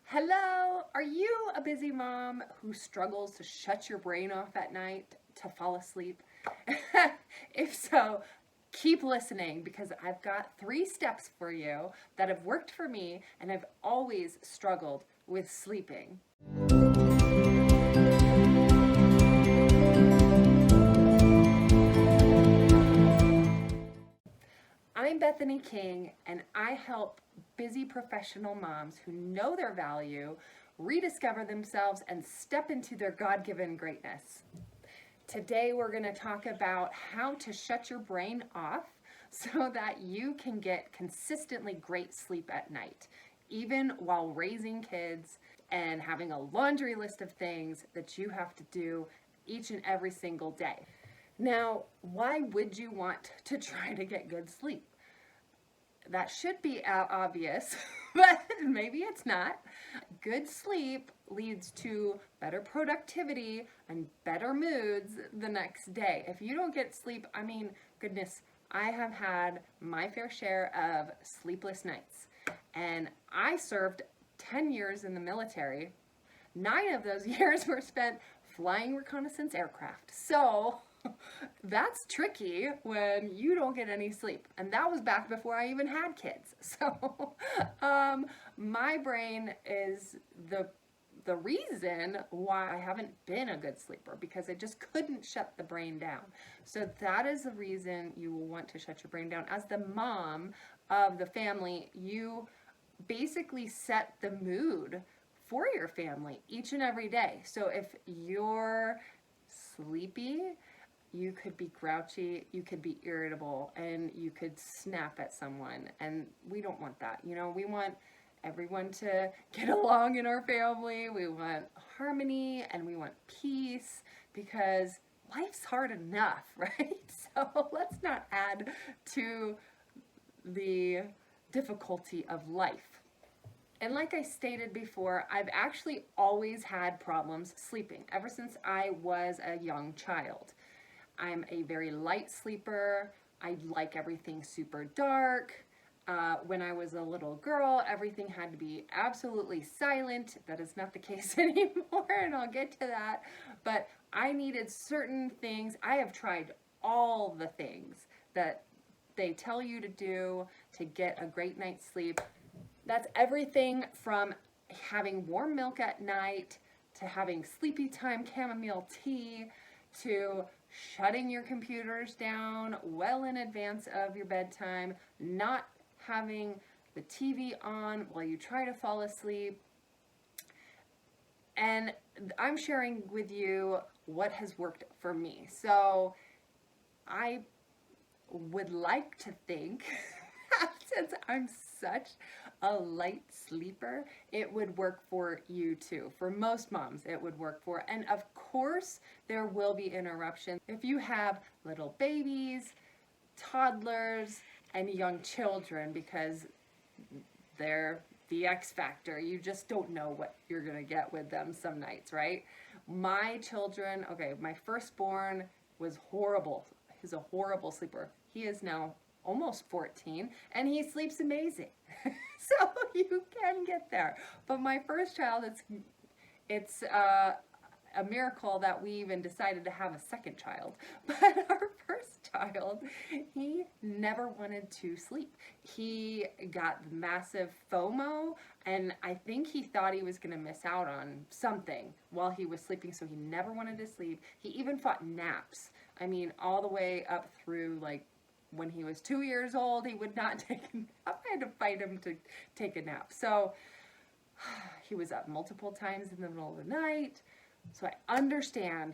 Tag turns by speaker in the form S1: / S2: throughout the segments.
S1: Hello, are you a busy mom who struggles to shut your brain off at night to fall asleep? If so, keep listening because I've got 3 steps for you that have worked for me and I've always struggled with sleeping. I'm Bethany King, and I help busy professional moms who know their value rediscover themselves and step into their God-given greatness. Today, we're going to talk about how to shut your brain off so that you can get consistently great sleep at night, even while raising kids and having a laundry list of things that you have to do each and every single day. Now, why would you want to try to get good sleep? That should be obvious, but maybe it's not. Good sleep leads to better productivity and better moods the next day. If you don't get sleep, goodness, I have had my fair share of sleepless nights. And I served 10 years in the military. 9 of those years were spent flying reconnaissance aircraft. So that's tricky when you don't get any sleep. And that was back before I even had kids. So my brain is the reason why I haven't been a good sleeper, because I just couldn't shut the brain down. So that is the reason you will want to shut your brain down. As the mom of the family, you basically set the mood for your family each and every day. So if you're sleepy, you could be grouchy, you could be irritable, and you could snap at someone. And we don't want that. We want everyone to get along in our family. We want harmony and we want peace because life's hard enough, right? So let's not add to the difficulty of life. And like I stated before, I've actually always had problems sleeping ever since I was a young child. I'm a very light sleeper. I like everything super dark. When I was a little girl, everything had to be absolutely silent. That is not the case anymore, and I'll get to that. But I needed certain things. I have tried all the things that they tell you to do to get a great night's sleep. That's everything from having warm milk at night, to having sleepy time chamomile tea, to shutting your computers down well in advance of your bedtime, not having the TV on while you try to fall asleep. And I'm sharing with you what has worked for me. So I would like to think since I'm such a light sleeper, it would work for you too. For most moms, it would work for. And of course, there will be interruptions. If you have little babies, toddlers, and young children, because they're the X factor. You just don't know what you're going to get with them some nights, right? My children, my firstborn was horrible. He's a horrible sleeper. He is now almost 14, and he sleeps amazing. So you can get there. But my first child, it's a miracle that we even decided to have a second child. But our first child, he never wanted to sleep. He got massive FOMO, and I think he thought he was going to miss out on something while he was sleeping, so he never wanted to sleep. He even fought naps. All the way up through when he was 2 years old, he would not take a nap. I had to fight him to take a nap. So he was up multiple times in the middle of the night. So I understand,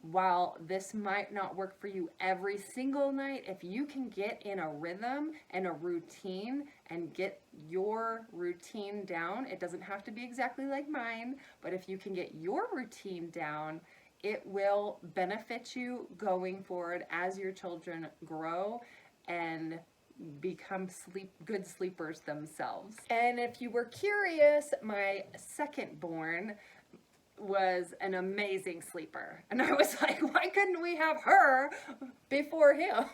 S1: while this might not work for you every single night, if you can get in a rhythm and a routine and get your routine down, it doesn't have to be exactly like mine, but if you can get your routine down, it will benefit you going forward as your children grow and become good sleepers themselves. And if you were curious, my second born was an amazing sleeper. And I was like, why couldn't we have her before him?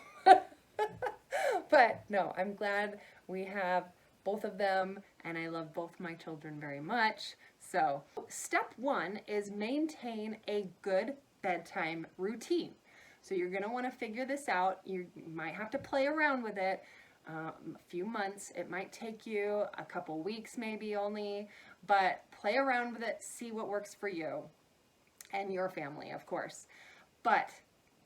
S1: But no, I'm glad we have both of them, and I love both my children very much. So step one is maintain a good bedtime routine. So you're going to want to figure this out. You might have to play around with it a few months. It might take you a couple weeks maybe only, but play around with it, see what works for you and your family, of course. But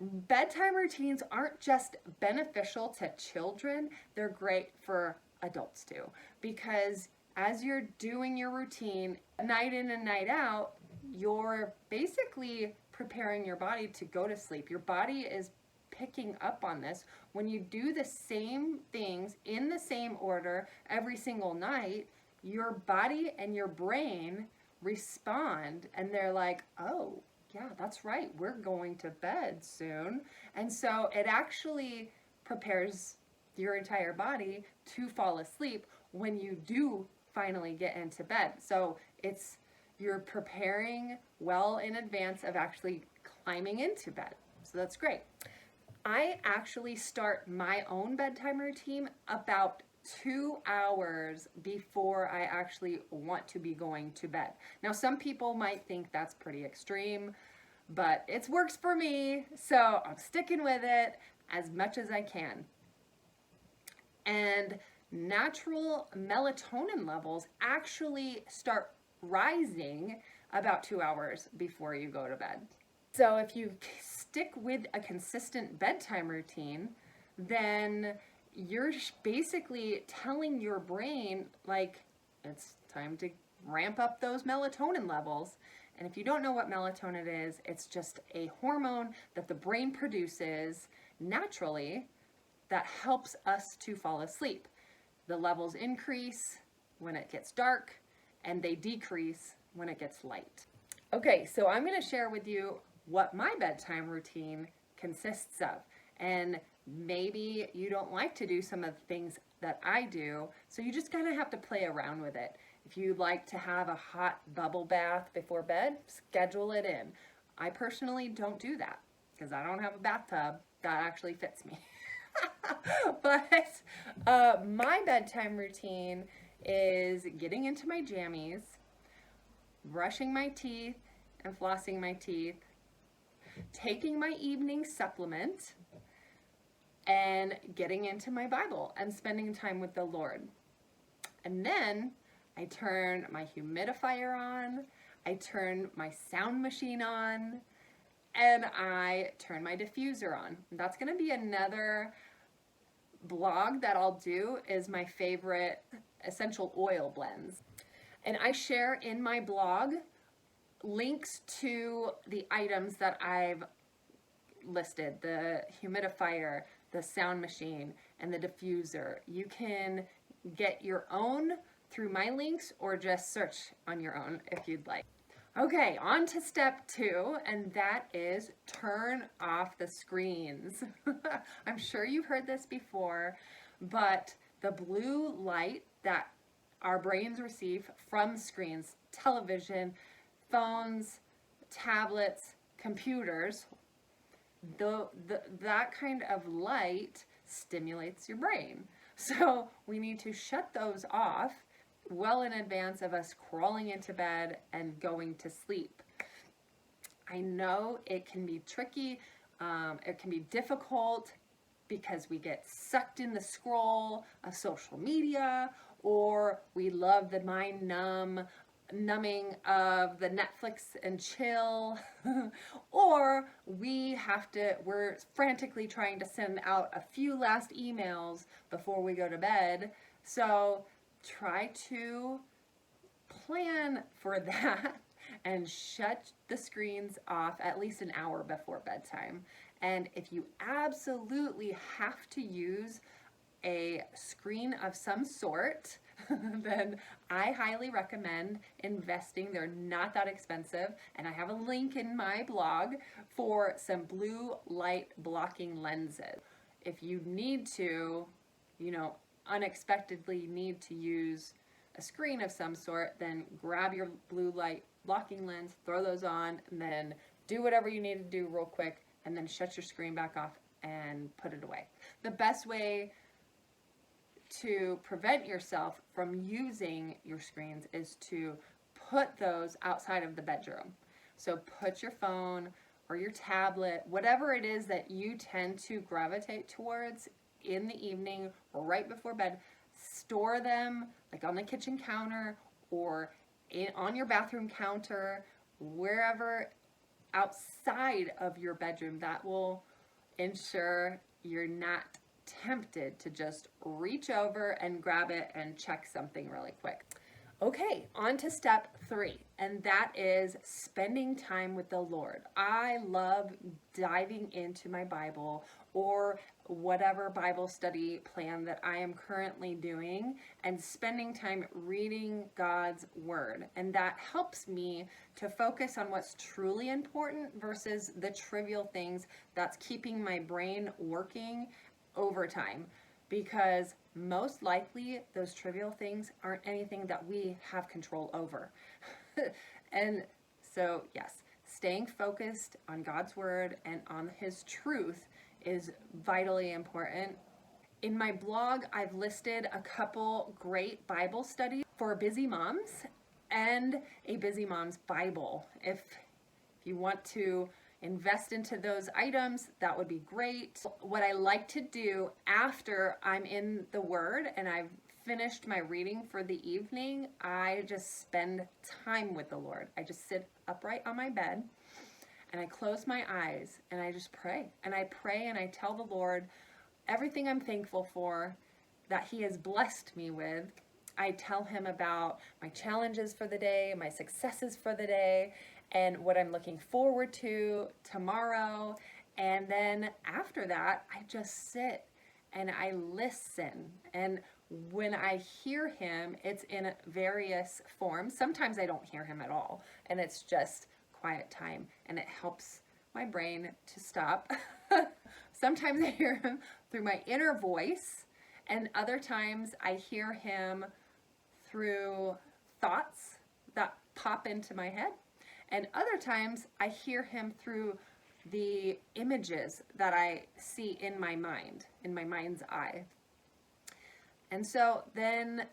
S1: bedtime routines aren't just beneficial to children, they're great for adults too. Because as you're doing your routine night in and night out, you're basically preparing your body to go to sleep. Your body is picking up on this. When you do the same things in the same order every single night, your body and your brain respond, and they're like, oh, yeah, that's right, we're going to bed soon. And so it actually prepares your entire body to fall asleep when you do finally get into bed. So you're preparing well in advance of actually climbing into bed. So that's great. I actually start my own bedtime routine about 2 hours before I actually want to be going to bed. Now, some people might think that's pretty extreme, but it works for me, so I'm sticking with it as much as I can. And natural melatonin levels actually start rising about 2 hours before you go to bed. So if you stick with a consistent bedtime routine, then you're basically telling your brain, like, it's time to ramp up those melatonin levels. And if you don't know what melatonin is, it's just a hormone that the brain produces naturally that helps us to fall asleep. The levels increase when it gets dark, and they decrease when it gets light. Okay, so I'm going to share with you what my bedtime routine consists of. And maybe you don't like to do some of the things that I do, so you just kind of have to play around with it. If you'd like to have a hot bubble bath before bed, schedule it in. I personally don't do that because I don't have a bathtub that actually fits me. But my bedtime routine is getting into my jammies, brushing my teeth and flossing my teeth, taking my evening supplement, and getting into my Bible and spending time with the Lord. And then I turn my humidifier on, I turn my sound machine on, and I turn my diffuser on. That's going to be another blog that I'll do, is my favorite essential oil blends. And I share in my blog links to the items that I've listed: the humidifier, the sound machine, and the diffuser. You can get your own through my links or just search on your own if you'd like. Okay, on to step 2, and that is turn off the screens. I'm sure you've heard this before, but the blue light that our brains receive from screens, television, phones, tablets, computers, that kind of light stimulates your brain. So we need to shut those off well in advance of us crawling into bed and going to sleep. I know it can be tricky, it can be difficult because we get sucked in the scroll of social media, or we love the numbing of the Netflix and chill, or we're frantically trying to send out a few last emails before we go to bed. So try to plan for that and shut the screens off at least an hour before bedtime. And if you absolutely have to use a screen of some sort, then I highly recommend investing. They're not that expensive, and I have a link in my blog for some blue light blocking lenses. If you need to, unexpectedly need to use a screen of some sort, then grab your blue light blocking lens, throw those on, and then do whatever you need to do real quick, and then shut your screen back off and put it away. The best way to prevent yourself from using your screens is to put those outside of the bedroom. So put your phone or your tablet, whatever it is that you tend to gravitate towards in the evening or right before bed, store them like on the kitchen counter or on your bathroom counter, wherever outside of your bedroom. That will ensure you're not tempted to just reach over and grab it and check something really quick. Okay, on to step 3, and that is spending time with the Lord. I love diving into my Bible or whatever Bible study plan that I am currently doing and spending time reading God's Word. And that helps me to focus on what's truly important versus the trivial things that's keeping my brain working overtime. Because most likely those trivial things aren't anything that we have control over. And so, yes, staying focused on God's Word and on His truth is vitally important. In my blog, I've listed a couple great Bible studies for busy moms and a busy mom's Bible. If you want to invest into those items, that would be great. What I like to do after I'm in the Word and I've finished my reading for the evening, I just spend time with the Lord. I just sit upright on my bed and I close my eyes and I just pray. And I pray and I tell the Lord everything I'm thankful for that He has blessed me with. I tell Him about my challenges for the day, my successes for the day, and what I'm looking forward to tomorrow. And then after that, I just sit and I listen. And when I hear Him, it's in various forms. Sometimes I don't hear Him at all, and it's just quiet time, and it helps my brain to stop. Sometimes I hear Him through my inner voice, and other times I hear Him through thoughts that pop into my head. And other times I hear Him through the images that I see in my mind, in my mind's eye. And so then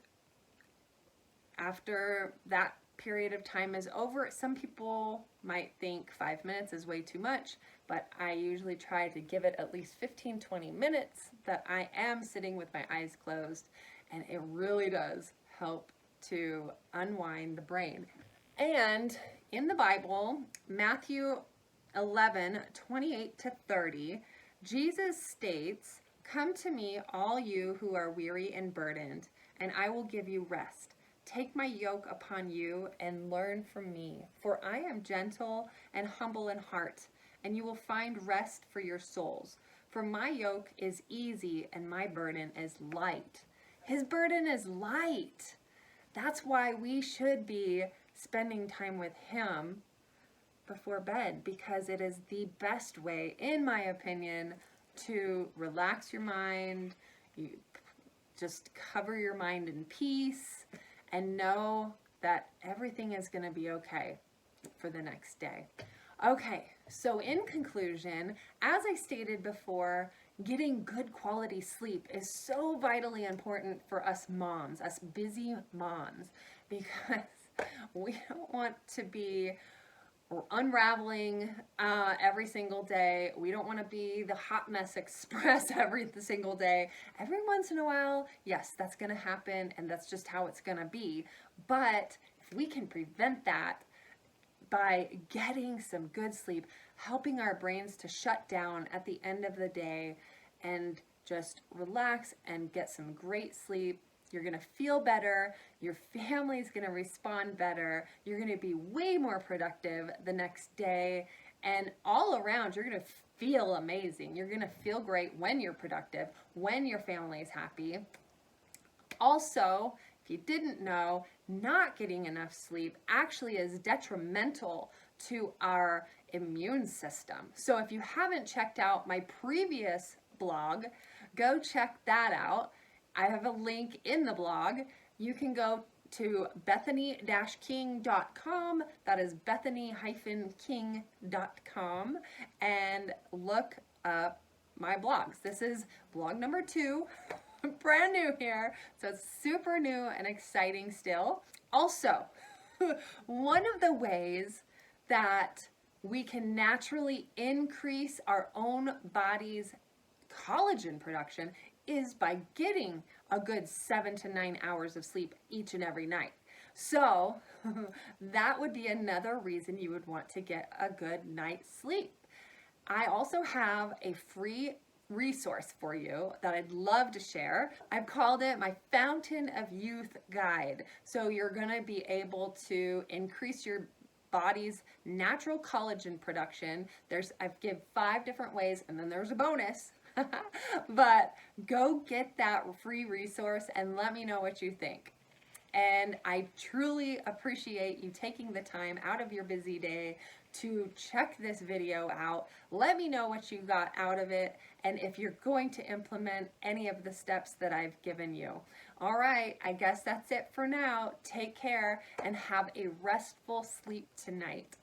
S1: after that period of time is over, some people might think 5 minutes is way too much, but I usually try to give it at least 15-20 minutes that I am sitting with my eyes closed, and it really does help to unwind the brain. And in the Bible, Matthew 11:28-30, Jesus states, "Come to me, all you who are weary and burdened, and I will give you rest. Take my yoke upon you and learn from me, for I am gentle and humble in heart, and you will find rest for your souls. For my yoke is easy and my burden is light." His burden is light. That's why we should be spending time with Him before bed, because it is the best way, in my opinion, to relax your mind. You just cover your mind in peace and know that everything is going to be okay for the next day. Okay, so in conclusion, as I stated before, getting good quality sleep is so vitally important for us moms, us busy moms, because we don't want to be unraveling every single day. We don't want to be the hot mess express every single day. Every once in a while, yes, that's going to happen, and that's just how it's going to be. But if we can prevent that by getting some good sleep, helping our brains to shut down at the end of the day and just relax and get some great sleep, you're going to feel better, your family's going to respond better, you're going to be way more productive the next day, and all around you're going to feel amazing. You're going to feel great when you're productive, when your family's happy. Also, if you didn't know, not getting enough sleep actually is detrimental to our immune system. So if you haven't checked out my previous blog, go check that out. I have a link in the blog. You can go to bethany-king.com. That is bethany-king.com, and look up my blogs. This is blog number 2. brand new here, so it's super new and exciting still. Also, one of the ways that we can naturally increase our own body's collagen production is by getting a good 7 to 9 hours of sleep each and every night. So that would be another reason you would want to get a good night's sleep. I also have a free resource for you that I'd love to share. I've called it my Fountain of Youth Guide. So you're going to be able to increase your body's natural collagen production. I've give 5 different ways, and then there's a bonus. But go get that free resource and let me know what you think. And I truly appreciate you taking the time out of your busy day to check this video out. Let me know what you got out of it and if you're going to implement any of the steps that I've given you. All right, I guess that's it for now. Take care and have a restful sleep tonight.